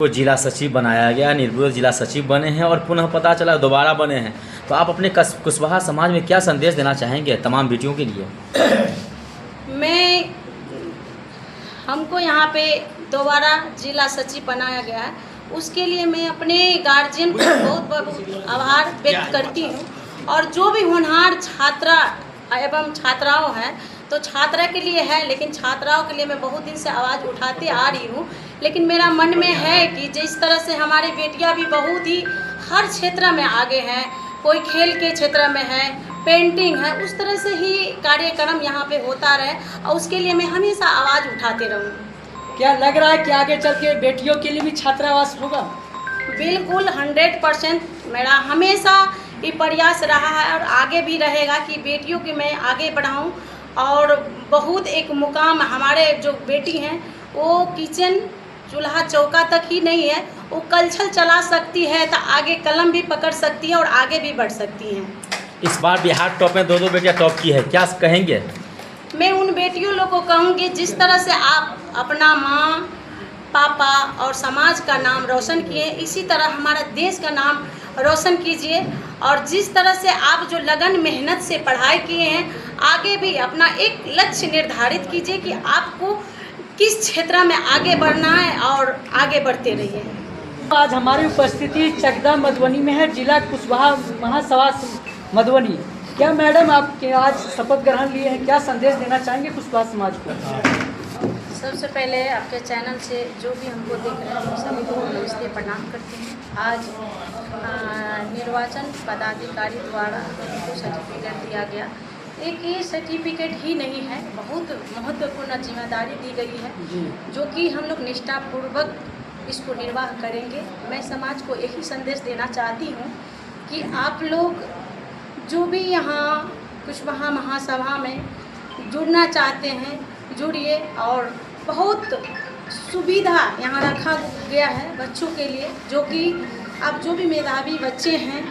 को जिला सचिव बनाया गया, निर्विरोध जिला सचिव बने हैं और पुनः पता चला दोबारा बने हैं। तो आप अपने कुशवाहा समाज में क्या संदेश देना चाहेंगे तमाम बेटियों के लिए? हमको यहाँ पे दोबारा जिला सचिव बनाया गया है, उसके लिए मैं अपने गार्जियन को बहुत बहुत आभार व्यक्त करती हूँ। और जो भी होनहार छात्रा एवं छात्राओं हैं, तो छात्रा के लिए है, लेकिन छात्राओं के लिए मैं बहुत दिन से आवाज़ उठाते आ रही हूँ। लेकिन मेरा मन में है कि जिस तरह से हमारी बेटियाँ भी बहुत ही हर क्षेत्र में आगे हैं, कोई खेल के क्षेत्र में है, पेंटिंग है, उस तरह से ही कार्यक्रम यहाँ पे होता रहे और उसके लिए मैं हमेशा आवाज़ उठाते रहूँ। क्या लग रहा है कि आगे चल के बेटियों के लिए भी छात्रावास होगा? बिल्कुल 100% मेरा हमेशा ये प्रयास रहा है और आगे भी रहेगा कि बेटियों की मैं आगे बढ़ाऊं। और बहुत एक मुकाम हमारे जो बेटी हैं वो किचन चूल्हा चौका तक ही नहीं है, वो कलछल चला सकती है, तो आगे कलम भी पकड़ सकती है और आगे भी बढ़ सकती हैं। इस बार बिहार टॉप में दो बेटियां टॉप की है, क्या कहेंगे? मैं उन बेटियों लोग को कहूँगी, जिस तरह से आप अपना माँ पापा और समाज का नाम रोशन किए, इसी तरह हमारा देश का नाम रोशन कीजिए। और जिस तरह से आप जो लगन मेहनत से पढ़ाई किए हैं, आगे भी अपना एक लक्ष्य निर्धारित कीजिए कि आपको किस क्षेत्र में आगे बढ़ना है और आगे बढ़ते रहिए। आज हमारी उपस्थिति चकदा मधुबनी में है, जिला कुशवाहा महासभा मधुबनी। क्या मैडम आपके आज शपथ ग्रहण लिए हैं, क्या संदेश देना चाहेंगे कुशवाहा समाज को? सबसे पहले आपके चैनल से जो भी हमको देख रहे हैं सभी को नमस्ते प्रणाम करते हैं। आज निर्वाचन पदाधिकारी द्वारा हमको सर्टिफिकेट दिया गया। एक ये सर्टिफिकेट ही नहीं है, बहुत महत्वपूर्ण जिम्मेदारी दी गई है, जो कि हम लोग निष्ठापूर्वक इसको निर्वाह करेंगे। मैं समाज को यही संदेश देना चाहती हूँ कि आप लोग जो भी यहाँ कुशवाहा महासभा में जुड़ना चाहते हैं, जुड़िए। और बहुत सुविधा यहाँ रखा गया है बच्चों के लिए, जो कि अब जो भी मेधावी बच्चे हैं,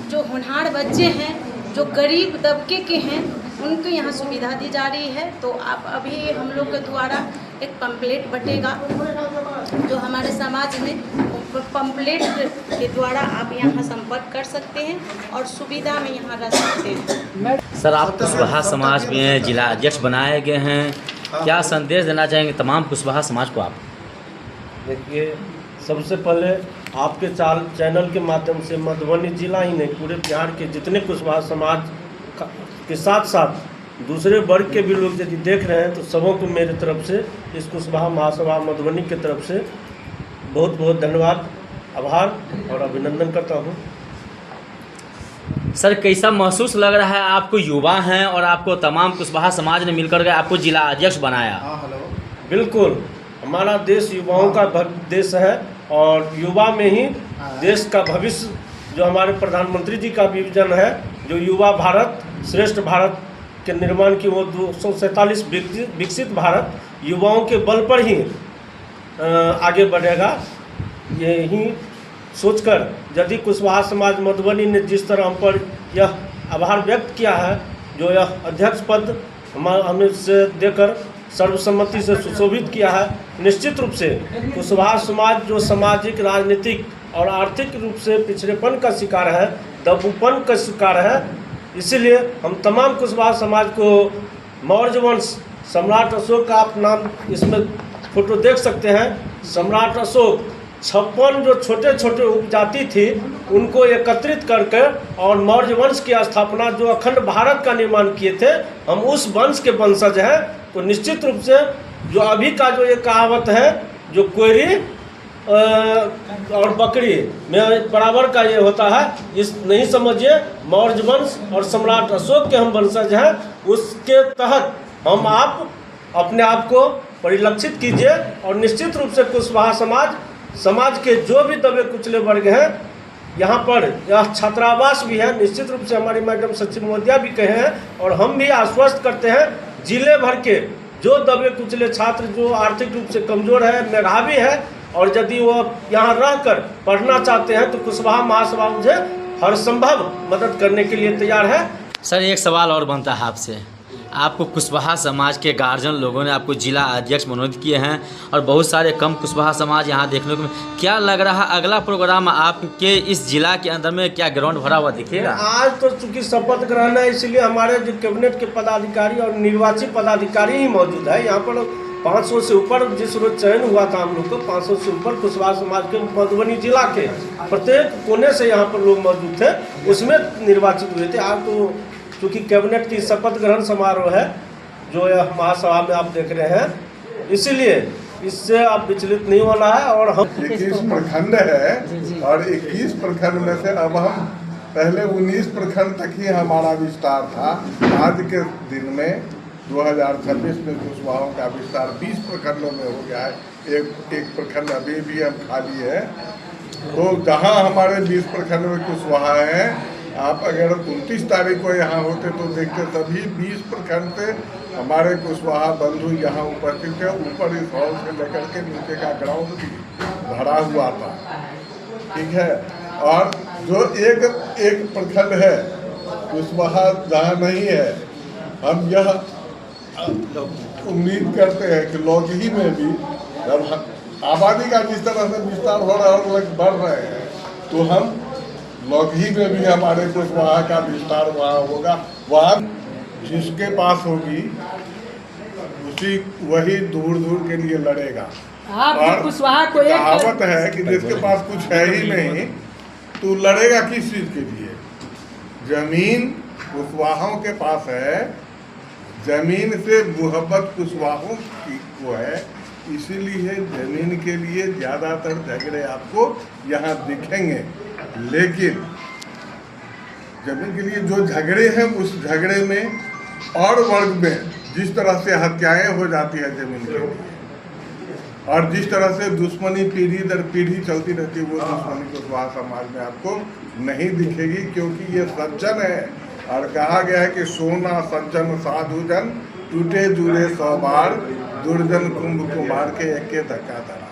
जो होनहार बच्चे हैं, जो गरीब तबके के हैं, उनको यहाँ सुविधा दी जा रही है। तो आप अभी हम लोग के द्वारा एक पम्पलेट बटेगा, जो हमारे समाज में पम्पलेट के द्वारा आप यहाँ संपर्क कर सकते हैं और सुविधा में यहाँ रह सकते हैं। सर, आप कुशवाहा समाज में जिला अध्यक्ष बनाए गए हैं, क्या संदेश देना चाहेंगे तमाम कुशवाहा समाज को आप? देखिए, सबसे पहले आपके चैनल के माध्यम से मधुबनी जिला ही नहीं, पूरे बिहार के जितने कुशवाहा समाज के साथ साथ दूसरे वर्ग के भी लोग यदि देख रहे हैं, तो सबों को मेरे तरफ से, इस कुशवाहा महासभा मधुबनी की तरफ से बहुत बहुत धन्यवाद, आभार और अभिनंदन करता हूँ। सर, कैसा महसूस लग रहा है आपको? युवा हैं और आपको तमाम कुशवाहा समाज ने मिलकर के आपको जिला अध्यक्ष बनाया। बिल्कुल, हमारा देश युवाओं का देश है और युवा में ही देश का भविष्य, जो हमारे प्रधानमंत्री जी का विजन है, जो युवा भारत श्रेष्ठ भारत के निर्माण की, वो 247 विकसित भारत युवाओं के बल पर ही आगे बढ़ेगा। यही सोचकर यदि कुशवाहा समाज मधुबनी ने जिस तरह हम पर यह आभार व्यक्त किया है, जो यह अध्यक्ष पद हमें से देकर सर्वसम्मति से सुशोभित किया है, निश्चित रूप से कुशवाहा समाज जो सामाजिक, राजनीतिक और आर्थिक रूप से पिछड़ेपन का शिकार है, दबूपन का शिकार है, इसीलिए हम तमाम कुशवाहा समाज को मौर्य वंश सम्राट अशोक का आप नाम इसमें फोटो देख सकते हैं। सम्राट अशोक 56 जो छोटे छोटे उपजाति थी, उनको एकत्रित करके और मौर्य वंश की स्थापना, जो अखंड भारत का निर्माण किए थे, हम उस वंश के वंशज हैं। तो निश्चित रूप से जो अभी का जो ये कहावत है, जो कोयरी और बकरी में बराबर का ये होता है, इस नहीं समझिए। मौर्य वंश और सम्राट अशोक के हम वंशज हैं, उसके तहत हम आप अपने आप को परिलक्षित कीजिए। और निश्चित रूप से कुशवाहा समाज के जो भी दबे कुचले वर्ग हैं, यहाँ पर यह छात्रावास भी है, निश्चित रूप से हमारी मैडम सचिव महोदया भी कहे हैं और हम भी आश्वस्त करते हैं, जिले भर के जो दबे कुचले छात्र, जो आर्थिक रूप से कमज़ोर है, मेधावी है, और यदि वो यहाँ रहकर पढ़ना चाहते हैं, तो कुशवाहा महासभा मुझे हर संभव मदद करने के लिए तैयार है। सर, एक सवाल और बनता है आपसे, आपको कुशवाहा समाज के गार्जियन लोगों ने आपको जिला अध्यक्ष मनोनीत किए हैं और बहुत सारे कम कुशवाहा समाज यहाँ देखने को क्या लग रहा है अगला प्रोग्राम आपके इस जिला के अंदर में क्या ग्राउंड भरा हुआ दिखेगा? आज तो चूंकि शपथ ग्रहण है, इसलिए हमारे जो कैबिनेट के पदाधिकारी और निर्वाचित पदाधिकारी ही मौजूद है। यहाँ पर 500 से ऊपर जिस रोज चयन हुआ था हम लोग को 500 से ऊपर कुशवाहा समाज के मधुबनी जिला के प्रत्येक कोने से यहाँ पर लोग मौजूद थे, उसमें निर्वाचित हुए थे। आज तो चूँकि कैबिनेट की शपथ ग्रहण समारोह है जो यह महासभा में आप देख रहे हैं, इसीलिए इससे आप विचलित नहीं होना है। और हम 21 प्रखंड है और 21 प्रखंड में से अब हम पहले 19 प्रखंड तक ही हमारा विस्तार था। आज के दिन में 2026 में कुशवाहों का विस्तार 20 प्रखंडों में हो गया है। एक प्रखंड अभी भी हम खाली है। तो जहाँ हमारे 20 प्रखंड में कुशवाहा हैं, आप अगर 29 तारीख को यहाँ होते तो देखते सभी 20 प्रखंड से हमारे कुशवाहा बंधु यहाँ उपस्थित थे। ऊपर इस हॉल से लेकर के नीचे का ग्राउंड भी भरा हुआ था, ठीक है। और जो एक प्रखंड है कुशवाहा जहाँ नहीं है, हम यह उम्मीद करते हैं कि लौकी में भी जब आबादी का जिस तरह से विस्तार हो रहा है और लोग बढ़ रहे हैं, तो हम लौकी में भी हमारे कुशवाहा का विस्तार वहाँ होगा। वहाँ जिसके पास होगी उसी वही दूर दूर के लिए लड़ेगा। आप कुशवाहा को एक कहावत है कि जिसके पास कुछ है ही नहीं तो लड़ेगा किस चीज के लिए। जमीन कुशवाहों के पास है, जमीन से मोहब्बत कुशवाहों की को है, इसीलिए जमीन के लिए ज़्यादातर झगड़े आपको यहाँ दिखेंगे। लेकिन जमीन के लिए जो झगड़े हैं, उस झगड़े में और वर्ग में जिस तरह से हत्याएं हो जाती है जमीन के लिए, और जिस तरह से दुश्मनी पीढ़ी दर पीढ़ी चलती रहती है, वो दुश्मनी कुशवाहा समाज में आपको नहीं दिखेगी, क्योंकि ये सज्जन है। और कहा गया है कि सोना सज्जन साधुजन, टूटे जुड़े 100 बार, दुर्जन कुंभ कुमार के एक धक्का धरा।